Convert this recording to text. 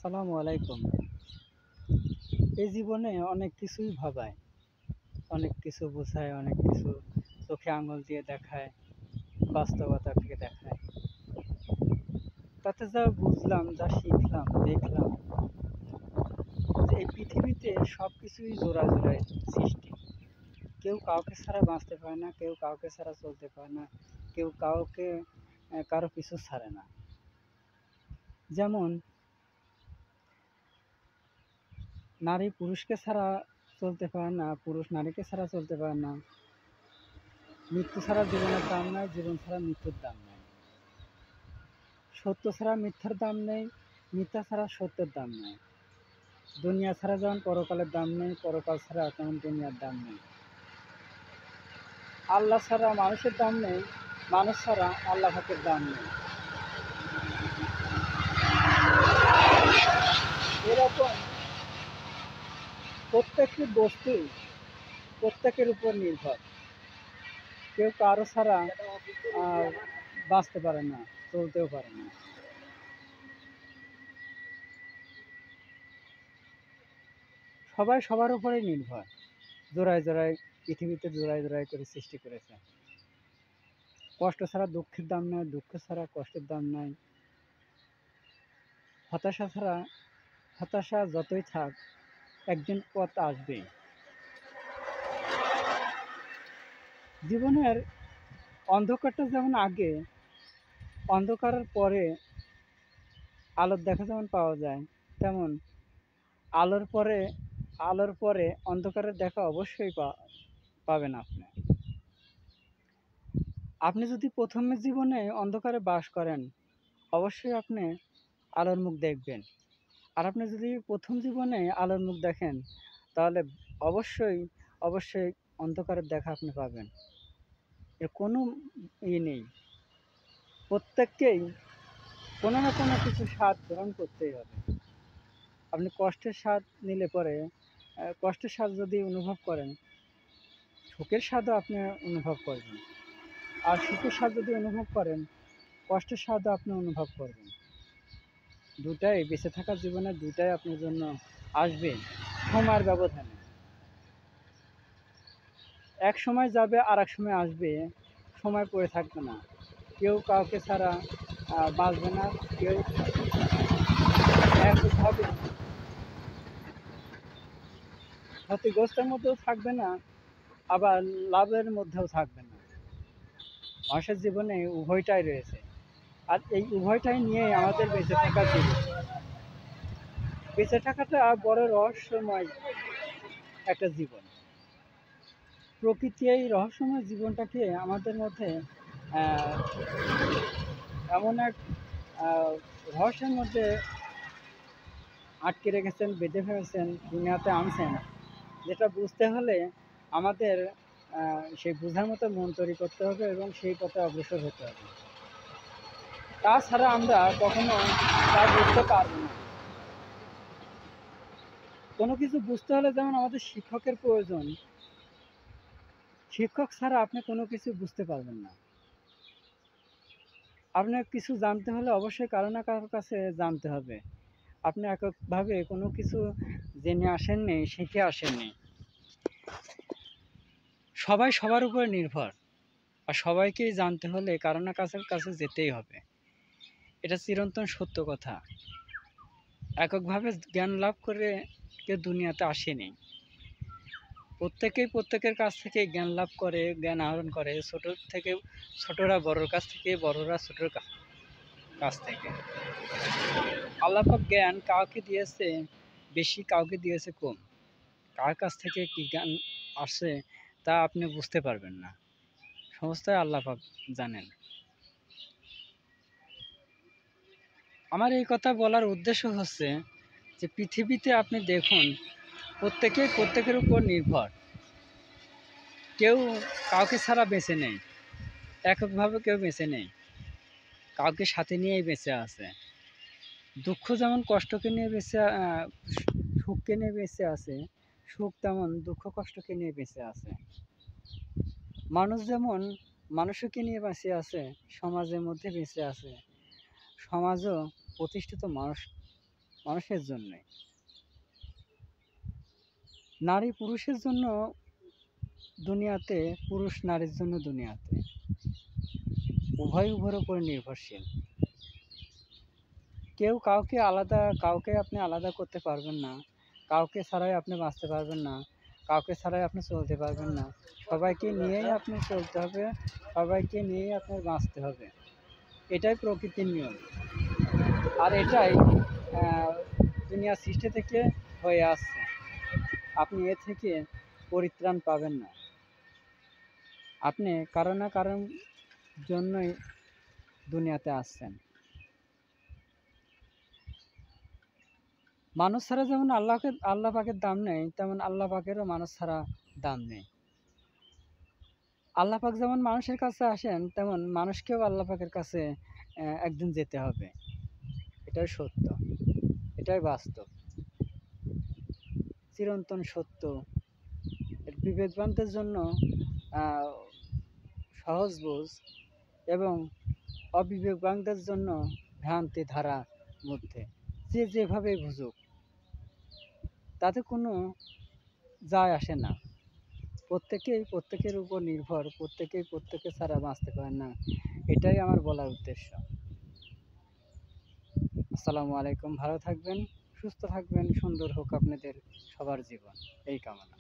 আসসালামু আলাইকুম। এই জীবনে অনেক কিছুই ভাবায়, অনেক কিছু বোঝায়, অনেক কিছু চোখে আঙুল দিয়ে দেখায়, বাস্তবতা থেকে দেখায়। তাতে যা বুঝলাম, যা শিখলাম, দেখলাম যে এই পৃথিবীতে সব কিছুই জোড়ায় জোড়ায় সৃষ্টি। কেউ কাউকে ছাড়া বাঁচতে পারে না, কেউ কাউকে ছাড়া চলতে পারে না, কেউ কাউকে কারো পিছু ছাড়ে না। যেমন নারী পুরুষকে ছাড়া চলতে পারে না, পুরুষ নারীকে ছাড়া চলতে পারে না। মৃত্যু ছাড়া জীবনের দাম নাই, জীবন ছাড়া মৃত্যুর দাম নাই। সত্য ছাড়া মিথ্যার দাম নেই, মিথ্যা ছাড়া সত্যের দাম নেই। দুনিয়া ছাড়া যেমন পরকালের দাম নেই, পরকাল ছাড়া তেমন দুনিয়ার দাম নেই। আল্লাহ ছাড়া মানুষের দাম নেই, মানুষ ছাড়া আল্লাহ পাকের দাম নেই। এরকম প্রত্যেকটি বস্তু প্রত্যেকের উপর নির্ভর। কেউ কারো ছাড়া বাঁচতে পারে না, চলতেও পারে না। সবাই সবার উপরেই নির্ভর। জোড়ায় জোড়ায় পৃথিবীতে জোড়ায় জোড়ায় করে সৃষ্টি করেছে। কষ্ট ছাড়া দুঃখের দাম নাই, দুঃখ ছাড়া কষ্টের দাম নাই। হতাশা যতই থাক, একদিন পথ আসবেই। জীবনের অন্ধকারটা যেমন আগে, অন্ধকারের পরে আলোর দেখা যেমন পাওয়া যায়, তেমন আলোর পরে আলোর পরে অন্ধকারের দেখা অবশ্যই পাবেন আপনি। আপনি যদি প্রথমে জীবনে অন্ধকারে বাস করেন, অবশ্যই আপনি আলোর মুখ দেখবেন। আর আপনি যদি প্রথম জীবনে আলোর মুখ দেখেন, তাহলে অবশ্যই অবশ্যই অন্ধকারের দেখা আপনি পাবেন। এর কোনো নেই। প্রত্যেককেই কোনো না কোনো কিছু স্বাদ গ্রহণ করতেই হবে। আপনি কষ্টের স্বাদ নিলে পরে, কষ্টের স্বাদ যদি অনুভব করেন, সুখের স্বাদও আপনি অনুভব করবেন। আর সুখের স্বাদ যদি অনুভব করেন, কষ্টের স্বাদও আপনি অনুভব করবেন। দুটাই বেঁচে থাকার জীবনে, দুটাই আপনার জন্য আসবে সময়ের ব্যবধানে। এক সময় যাবে, আর এক সময় আসবে, সময় পড়ে থাকবে না। কেউ কাউকে ছাড়া বাঁচবে না, কেউ একভাবে ক্ষতিগ্রস্তের মধ্যেও থাকবে না, আবার লাভের মধ্যেও থাকবে না। মানুষের জীবনে উভয়টাই রয়েছে, আর এই উভয়টাই নিয়ে আমাদের বেঁচে থাকার জীবন। বেঁচে থাকাটা বড় রহস্যময় একটা জীবন। প্রকৃতি এই রহস্যময় জীবনটাকে আমাদের মধ্যে এমন এক রহস্যের মধ্যে আটকে রেখেছেন, বেঁধে ফেলেছেন, দুনিয়াতে আনছেন, যেটা বুঝতে হলে আমাদের সেই বোঝার মতো মন তৈরি করতে হবে এবং সেই পথে অগ্রসর হতে হবে। তাছাড়া আমরা কখনো তা বুঝতে পারবো না। কোনো কিছু বুঝতে হলে যেমন আমাদের শিক্ষকের প্রয়োজন, শিক্ষক ছাড়া আপনি কোনো কিছু বুঝতে পারবেন না। আপনার কিছু জানতে হলে অবশ্যই কারো না কারোর কাছে জানতে হবে। আপনি এককভাবে কোনো কিছু জেনে আসেননি, শিখে আসেননি। সবাই সবার উপর নির্ভর, আর সবাইকেই জানতে হলে কারো না কাছের কাছে যেতেই হবে। এটা চিরন্তন সত্য কথা। এককভাবে জ্ঞান লাভ করে কেউ দুনিয়াতে আসেনি। প্রত্যেকেই প্রত্যেকের কাছ থেকে জ্ঞান লাভ করে, জ্ঞান আহরণ করে। ছোটরা বড়োর কাছ থেকে, বড়োরা ছোটর কাছ থেকে। আল্লাহ পাক জ্ঞান কাউকে দিয়েছে বেশি, কাউকে দিয়েছে কম। কার কাছ থেকে কি জ্ঞান আসে তা আপনি বুঝতে পারবেন না। সমস্তই আল্লাহ পাক জানেন। আমার এই কথা বলার উদ্দেশ্য হচ্ছে যে পৃথিবীতে আপনি দেখুন, প্রত্যেকেই প্রত্যেকের উপর নির্ভর। কেউ কাউকে ছাড়া বেঁচে নেই, এককভাবে কেউ বেঁচে নেই, কাউকে সাথে নিয়েই বেঁচে আছে। দুঃখ যেমন কষ্টকে নিয়ে সুখকে নিয়ে বেঁচে আছে, সুখ তেমন দুঃখ কষ্টকে নিয়ে বেঁচে আছে। মানুষ যেমন মানুষকে নিয়ে বেঁচে আছে, সমাজের মধ্যে বেঁচে আছে, সমাজও প্রতিষ্ঠিত মানুষের জন্যে। নারী পুরুষের জন্য দুনিয়াতে, পুরুষ নারীর জন্য দুনিয়াতে। উভয় উভয়ের উপর নির্ভরশীল। কাউকে আপনি আলাদা করতে পারবেন না। কাউকে ছাড়াই আপনি বাঁচতে পারবেন না। কাউকে ছাড়াই আপনি চলতে পারবেন না। সবাইকে নিয়েই আপনি চলতে হবে, সবাইকে নিয়েই আপনার বাঁচতে হবে। এটাই প্রকৃতির নিয়ম। আর এটাই দুনিয়ার সৃষ্টি থেকে হয়ে আসছে। আপনি এ থেকে পরিত্রাণ পাবেন না। আপনি কারো না কারোর জন্যই দুনিয়াতে আসছেন। মানুষ ছাড়া যেমন আল্লাহ পাকের দাম নেই, তেমন আল্লাহ পাকেরও মানুষ ছাড়া দাম নেই। আল্লাহ পাক যেমন মানুষের কাছে আসেন, তেমন মানুষকেও আল্লাহ পাকের কাছে একদিন যেতে হবে। এটাই সত্য, এটাই বাস্তব, চিরন্তন সত্য। বিবেকবানদের জন্য সহজ বোঝ এবং অবিবেকবানদের জন্য ভ্রান্তি ধারা মধ্যে। যে যেভাবে বুঝুক তাতে কোনো যায় আসে না। প্রত্যেকের উপর নির্ভর, প্রত্যেকে ছাড়া বাঁচতে পারে না। এটাই আমার বলার উদ্দেশ্য। আসসালামু আলাইকুম। ভালো থাকবেন, সুস্থ থাকবেন, সুন্দর হোক আপনাদের সবার জীবন, এই কামনা।